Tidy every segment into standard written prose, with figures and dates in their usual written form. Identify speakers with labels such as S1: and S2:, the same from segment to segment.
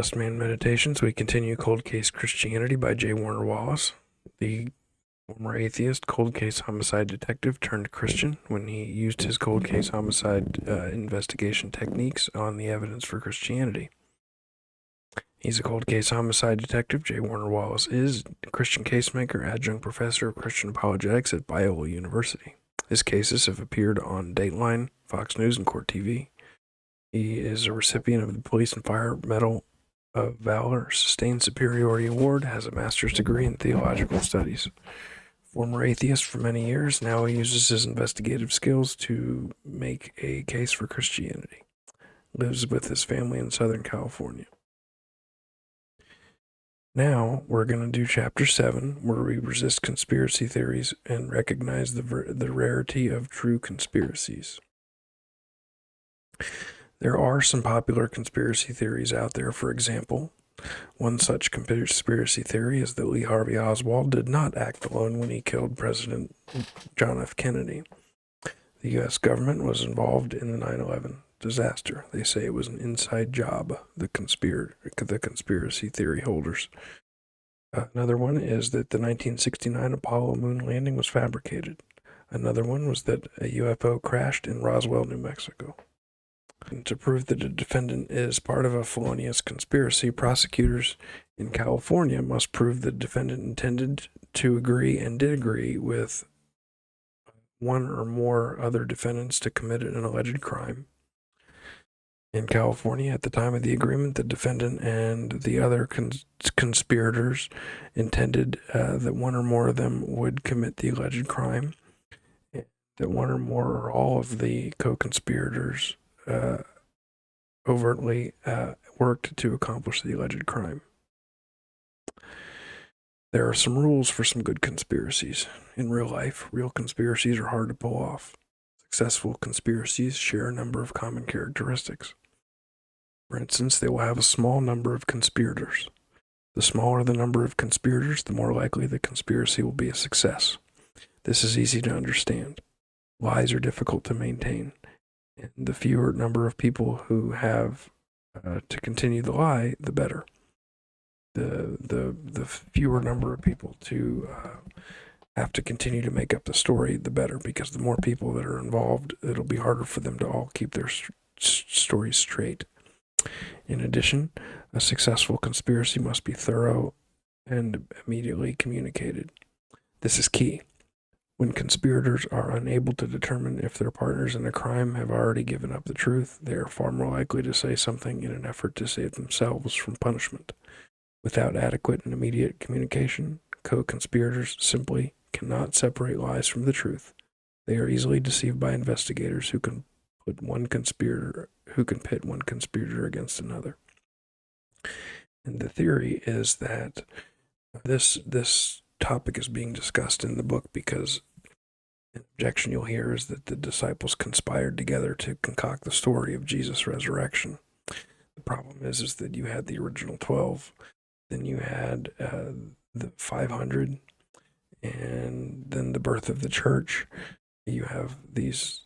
S1: Blessed Man Meditations, we continue Cold Case Christianity by J. Warner Wallace. The former atheist, cold case homicide detective turned Christian when he used his cold case homicide investigation techniques on the evidence for Christianity. He's a cold case homicide detective. J. Warner Wallace is a Christian casemaker, adjunct professor of Christian apologetics at Biola University. His cases have appeared on Dateline, Fox News, and Court TV. He is a recipient of the Police and Fire Medal of Valor Sustained Superiority Award, has a master's degree in theological studies. Former atheist for many years, now he uses his investigative skills to make a case for Christianity. Lives with his family in Southern California. Now we're going to do Chapter 7, where we resist conspiracy theories and recognize the rarity of true conspiracies. There are some popular conspiracy theories out there. For example, one such conspiracy theory is that Lee Harvey Oswald did not act alone when he killed President John F. Kennedy. The U.S. government was involved in the 9/11 disaster. They say it was an inside job, the conspiracy theory holders. Another one is that the 1969 Apollo moon landing was fabricated. Another one was that a UFO crashed in Roswell, New Mexico. And to prove that a defendant is part of a felonious conspiracy, prosecutors in California must prove the defendant intended to agree and did agree with one or more other defendants to commit an alleged crime. In California, at the time of the agreement, the defendant and the other conspirators intended that one or more of them would commit the alleged crime, that one or more or all of the co-conspirators overtly worked to accomplish the alleged crime. There are some rules for some good conspiracies. In real life, real conspiracies are hard to pull off. Successful conspiracies share a number of common characteristics. For instance, they will have a small number of conspirators. The smaller the number of conspirators, the more likely the conspiracy will be a success. This is easy to understand. Lies are difficult to maintain. And the fewer number of people who have to continue the lie, the better. The fewer number of people to have to continue to make up the story, the better, because the more people that are involved, it'll be harder for them to all keep their stories straight. In addition, a successful conspiracy must be thorough and immediately communicated. This is key. When conspirators are unable to determine if their partners in a crime have already given up the truth, they are far more likely to say something in an effort to save themselves from punishment. Without adequate and immediate communication, co-conspirators simply cannot separate lies from the truth. They are easily deceived by investigators who can pit one conspirator against another. And the theory is that this topic is being discussed in the book because an objection you'll hear is that the disciples conspired together to concoct the story of Jesus' resurrection. The problem is that you had the original 12, then you had the 500, and then the birth of the church. You have these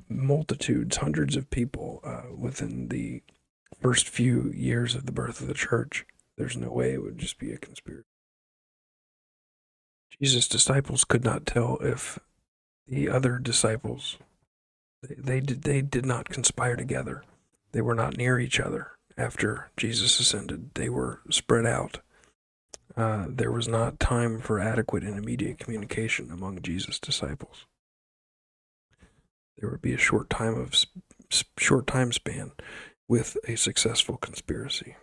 S1: multitudes, hundreds of people within the first few years of the birth of the church. There's no way it would just be a conspiracy. Jesus' disciples could not tell if the other disciples, they did not conspire together. They were not near each other after Jesus ascended. They were spread out. There was not time for adequate and immediate communication among Jesus' disciples. There would be a short time span with a successful conspiracy.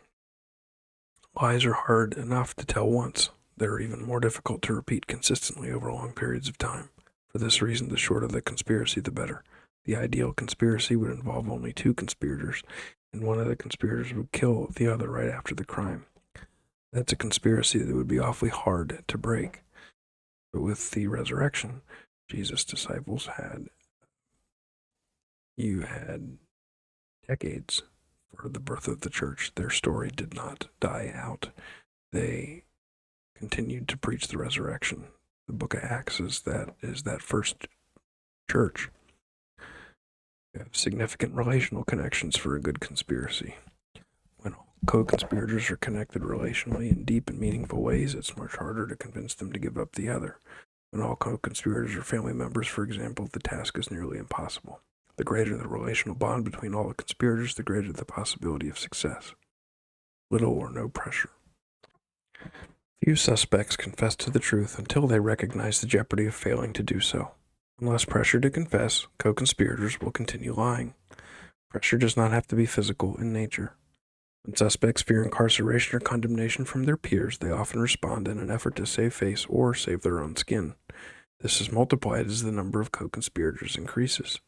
S1: Lies are hard enough to tell once. They're even more difficult to repeat consistently over long periods of time. For this reason, the shorter the conspiracy, the better. The ideal conspiracy would involve only two conspirators, and one of the conspirators would kill the other right after the crime. That's a conspiracy that would be awfully hard to break. But with the resurrection, Jesus' disciples had decades for the birth of the church. Their story did not die out. They continued to preach the resurrection. The book of Acts is that first church. You have significant relational connections for a good conspiracy. When all co-conspirators are connected relationally in deep and meaningful ways, it's much harder to convince them to give up the other. When all co-conspirators are family members, for example, the task is nearly impossible. The greater the relational bond between all the conspirators, the greater the possibility of success. Little or no pressure. Few suspects confess to the truth until they recognize the jeopardy of failing to do so. Unless pressured to confess, co-conspirators will continue lying. Pressure does not have to be physical in nature. When suspects fear incarceration or condemnation from their peers, they often respond in an effort to save face or save their own skin. This is multiplied as the number of co-conspirators increases.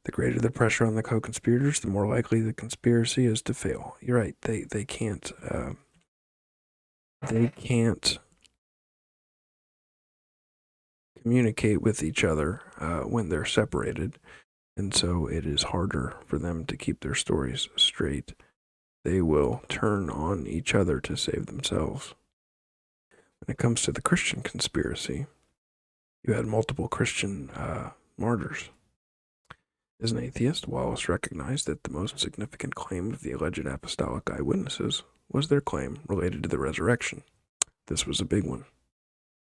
S1: The greater the pressure on the co-conspirators, the more likely the conspiracy is to fail. You're right; they can't communicate with each other when they're separated, and so it is harder for them to keep their stories straight. They will turn on each other to save themselves. When it comes to the Christian conspiracy, you had multiple Christian martyrs. As an atheist, Wallace recognized that the most significant claim of the alleged apostolic eyewitnesses was their claim related to the resurrection. This was a big one,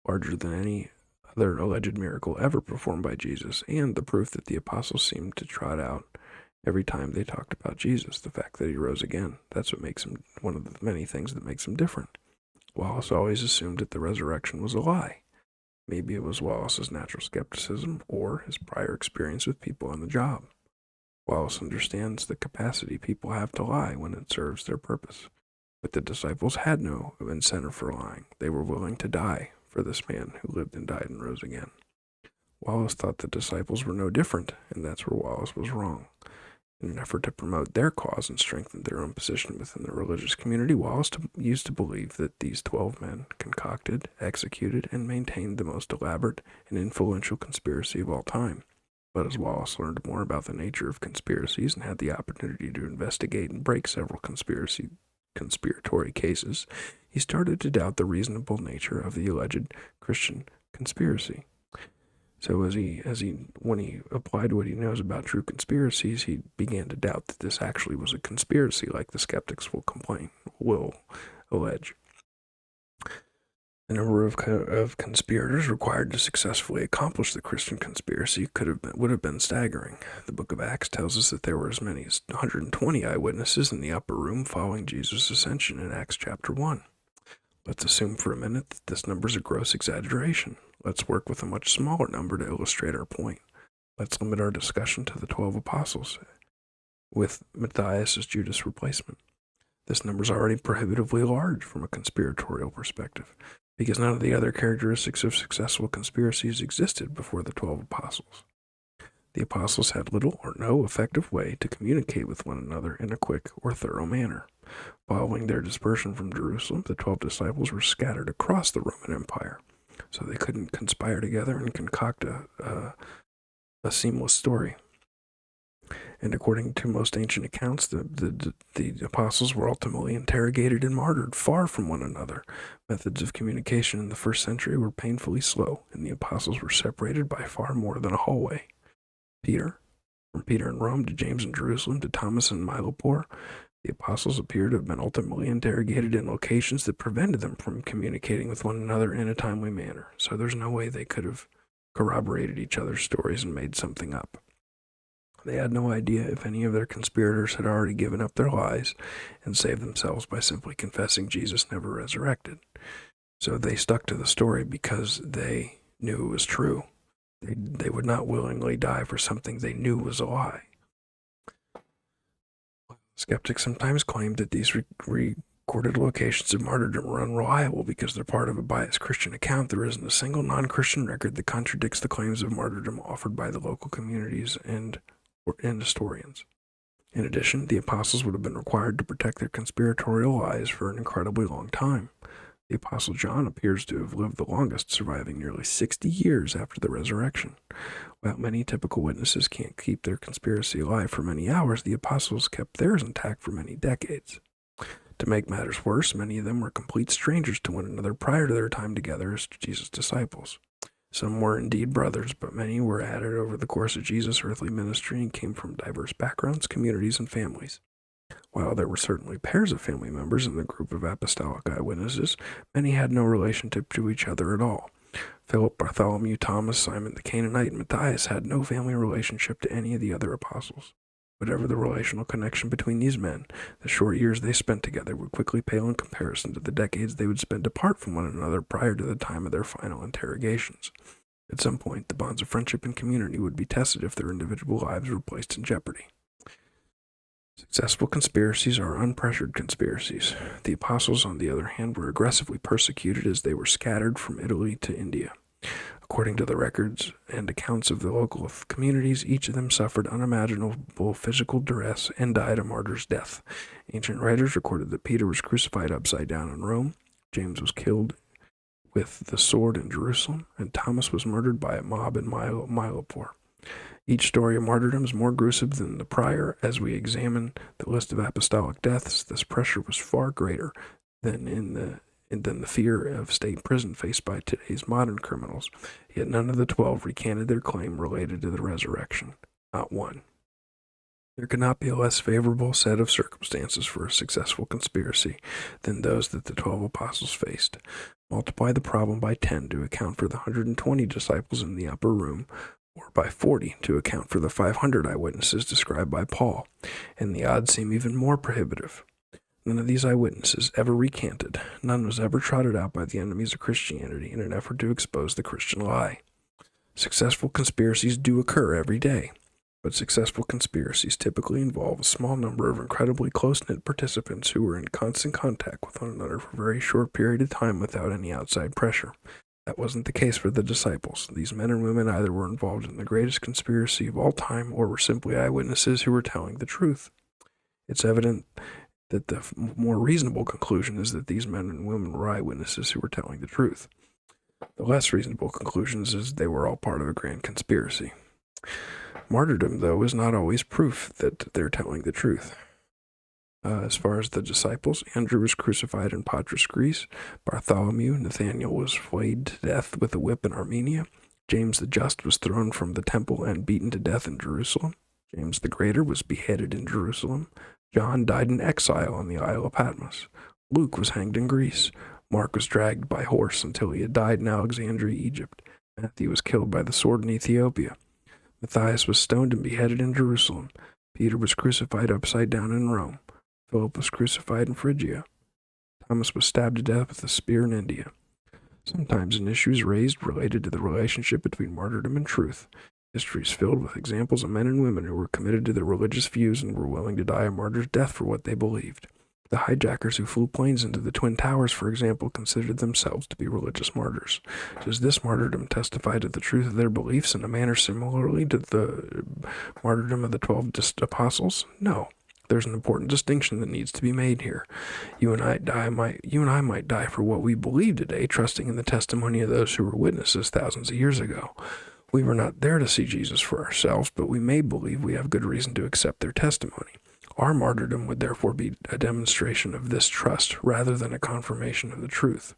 S1: larger than any other alleged miracle ever performed by Jesus, and the proof that the apostles seemed to trot out every time they talked about Jesus, the fact that he rose again. That's what makes him one of the many things that makes him different. Wallace always assumed that the resurrection was a lie. Maybe it was Wallace's natural skepticism or his prior experience with people on the job. Wallace understands the capacity people have to lie when it serves their purpose. But the disciples had no incentive for lying. They were willing to die for this man who lived and died and rose again. Wallace thought the disciples were no different, and that's where Wallace was wrong. In an effort to promote their cause and strengthen their own position within the religious community, Wallace used to believe that these 12 men concocted, executed, and maintained the most elaborate and influential conspiracy of all time. But as Wallace learned more about the nature of conspiracies and had the opportunity to investigate and break several conspiratory cases, he started to doubt the reasonable nature of the alleged Christian conspiracy. So when he applied what he knows about true conspiracies, he began to doubt that this actually was a conspiracy, like the skeptics will allege. The number of conspirators required to successfully accomplish the Christian conspiracy would have been staggering. The book of Acts tells us that there were as many as 120 eyewitnesses in the upper room following Jesus' ascension in Acts chapter 1. Let's assume for a minute that this number is a gross exaggeration. Let's work with a much smaller number to illustrate our point. Let's limit our discussion to the 12 apostles, with Matthias as Judas' replacement. This number is already prohibitively large from a conspiratorial perspective, because none of the other characteristics of successful conspiracies existed before the 12 apostles. The apostles had little or no effective way to communicate with one another in a quick or thorough manner. Following their dispersion from Jerusalem, the 12 disciples were scattered across the Roman Empire, so they couldn't conspire together and concoct a seamless story. And according to most ancient accounts, the apostles were ultimately interrogated and martyred far from one another. Methods of communication in the first century were painfully slow, and the apostles were separated by far more than a hallway. From Peter in Rome to James in Jerusalem to Thomas in Mylapore, the apostles appear to have been ultimately interrogated in locations that prevented them from communicating with one another in a timely manner. So there's no way they could have corroborated each other's stories and made something up. They had no idea if any of their conspirators had already given up their lies and saved themselves by simply confessing Jesus never resurrected. So they stuck to the story because they knew it was true. They would not willingly die for something they knew was a lie. Skeptics sometimes claim that these recorded locations of martyrdom are unreliable because they're part of a biased Christian account. There isn't a single non-Christian record that contradicts the claims of martyrdom offered by the local communities and historians. In addition, the apostles would have been required to protect their conspiratorial lies for an incredibly long time. The Apostle John appears to have lived the longest, surviving nearly 60 years after the resurrection. While many typical witnesses can't keep their conspiracy alive for many hours, the apostles kept theirs intact for many decades. To make matters worse, many of them were complete strangers to one another prior to their time together as Jesus' disciples. Some were indeed brothers, but many were added over the course of Jesus' earthly ministry and came from diverse backgrounds, communities, and families. While there were certainly pairs of family members in the group of apostolic eyewitnesses, many had no relationship to each other at all. Philip, Bartholomew, Thomas, Simon the Canaanite, and Matthias had no family relationship to any of the other apostles. Whatever the relational connection between these men, the short years they spent together would quickly pale in comparison to the decades they would spend apart from one another prior to the time of their final interrogations. At some point, the bonds of friendship and community would be tested if their individual lives were placed in jeopardy. Successful conspiracies are unpressured conspiracies. The apostles, on the other hand, were aggressively persecuted as they were scattered from Italy to India. According to the records and accounts of the local communities, each of them suffered unimaginable physical duress and died a martyr's death. Ancient writers recorded that Peter was crucified upside down in Rome, James was killed with the sword in Jerusalem, and Thomas was murdered by a mob in Milopor. Each story of martyrdom is more gruesome than the prior. As we examine the list of apostolic deaths, this pressure was far greater than the fear of state prison faced by today's modern criminals. Yet none of the 12 recanted their claim related to the resurrection. Not one. There could not be a less favorable set of circumstances for a successful conspiracy than those that the 12 apostles faced. Multiply the problem by 10 to account for the 120 disciples in the upper room, or by 40 to account for the 500 eyewitnesses described by Paul, and the odds seem even more prohibitive. None of these eyewitnesses ever recanted. None was ever trotted out by the enemies of Christianity in an effort to expose the Christian lie. Successful conspiracies do occur every day, but successful conspiracies typically involve a small number of incredibly close-knit participants who were in constant contact with one another for a very short period of time without any outside pressure. That wasn't the case for the disciples. These men and women either were involved in the greatest conspiracy of all time or were simply eyewitnesses who were telling the truth. It's evident that the more reasonable conclusion is that these men and women were eyewitnesses who were telling the truth. The less reasonable conclusion is they were all part of a grand conspiracy. Martyrdom, though, is not always proof that they're telling the truth. As far as the disciples, Andrew was crucified in Patras, Greece. Bartholomew, Nathanael, was flayed to death with a whip in Armenia. James the Just was thrown from the temple and beaten to death in Jerusalem. James the Greater was beheaded in Jerusalem. John died in exile on the Isle of Patmos. Luke was hanged in Greece. Mark was dragged by horse until he had died in Alexandria, Egypt. Matthew was killed by the sword in Ethiopia. Matthias was stoned and beheaded in Jerusalem. Peter was crucified upside down in Rome. Philip was crucified in Phrygia. Thomas was stabbed to death with a spear in India. Sometimes an issue is raised related to the relationship between martyrdom and truth. History is filled with examples of men and women who were committed to their religious views and were willing to die a martyr's death for what they believed. The hijackers who flew planes into the Twin Towers, for example, considered themselves to be religious martyrs. Does this martyrdom testify to the truth of their beliefs in a manner similarly to the martyrdom of the 12 apostles? No. There's an important distinction that needs to be made here. You and I might die for what we believe today, trusting in the testimony of those who were witnesses thousands of years ago. We were not there to see Jesus for ourselves, but we may believe we have good reason to accept their testimony. Our martyrdom would therefore be a demonstration of this trust rather than a confirmation of the truth.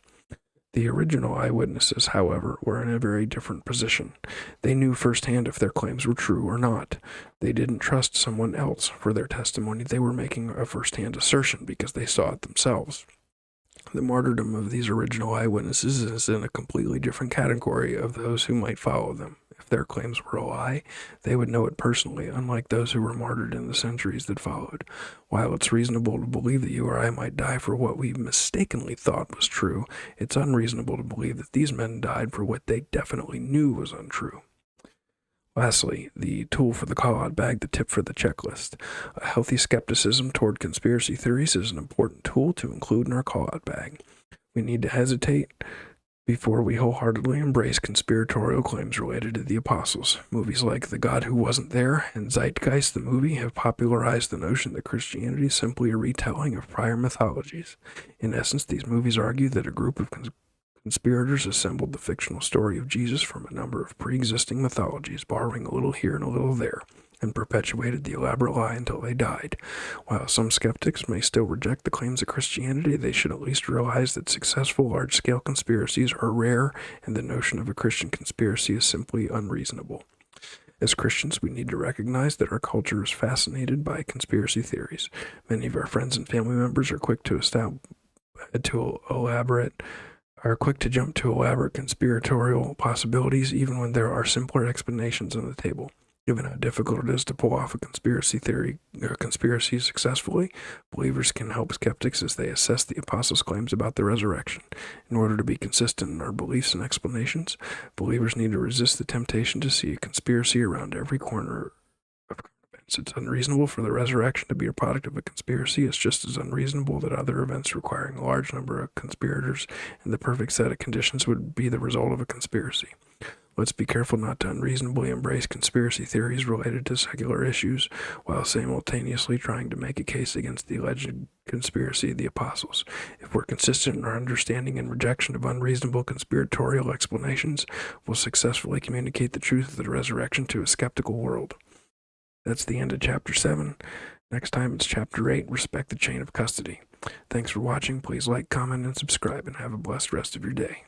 S1: The original eyewitnesses, however, were in a very different position. They knew firsthand if their claims were true or not. They didn't trust someone else for their testimony. They were making a firsthand assertion because they saw it themselves. The martyrdom of these original eyewitnesses is in a completely different category of those who might follow them. If their claims were a lie, they would know it personally, unlike those who were martyred in the centuries that followed. While it's reasonable to believe that you or I might die for what we mistakenly thought was true, it's unreasonable to believe that these men died for what they definitely knew was untrue. Lastly, the tool for the call-out bag, the tip for the checklist. A healthy skepticism toward conspiracy theories is an important tool to include in our call-out bag. We need to hesitate before we wholeheartedly embrace conspiratorial claims related to the apostles. Movies like The God Who Wasn't There and Zeitgeist the Movie have popularized the notion that Christianity is simply a retelling of prior mythologies. In essence, these movies argue that a group of conspirators assembled the fictional story of Jesus from a number of pre-existing mythologies, borrowing a little here and a little there, and perpetuated the elaborate lie until they died. While some skeptics may still reject the claims of Christianity, they should at least realize that successful large-scale conspiracies are rare, and the notion of a Christian conspiracy is simply unreasonable. As Christians, we need to recognize that our culture is fascinated by conspiracy theories. Many of our friends and family members are quick to jump to elaborate conspiratorial possibilities, even when there are simpler explanations on the table. Given how difficult it is to pull off a conspiracy successfully, believers can help skeptics as they assess the apostles' claims about the resurrection. In order to be consistent in our beliefs and explanations, believers need to resist the temptation to see a conspiracy around every corner of events. It's unreasonable for the resurrection to be a product of a conspiracy. It's just as unreasonable that other events requiring a large number of conspirators and the perfect set of conditions would be the result of a conspiracy. Let's be careful not to unreasonably embrace conspiracy theories related to secular issues while simultaneously trying to make a case against the alleged conspiracy of the apostles. If we're consistent in our understanding and rejection of unreasonable conspiratorial explanations, we'll successfully communicate the truth of the resurrection to a skeptical world. That's the end of Chapter 7. Next time it's Chapter 8, Respect the Chain of Custody. Thanks for watching. Please like, comment, and subscribe, and have a blessed rest of your day.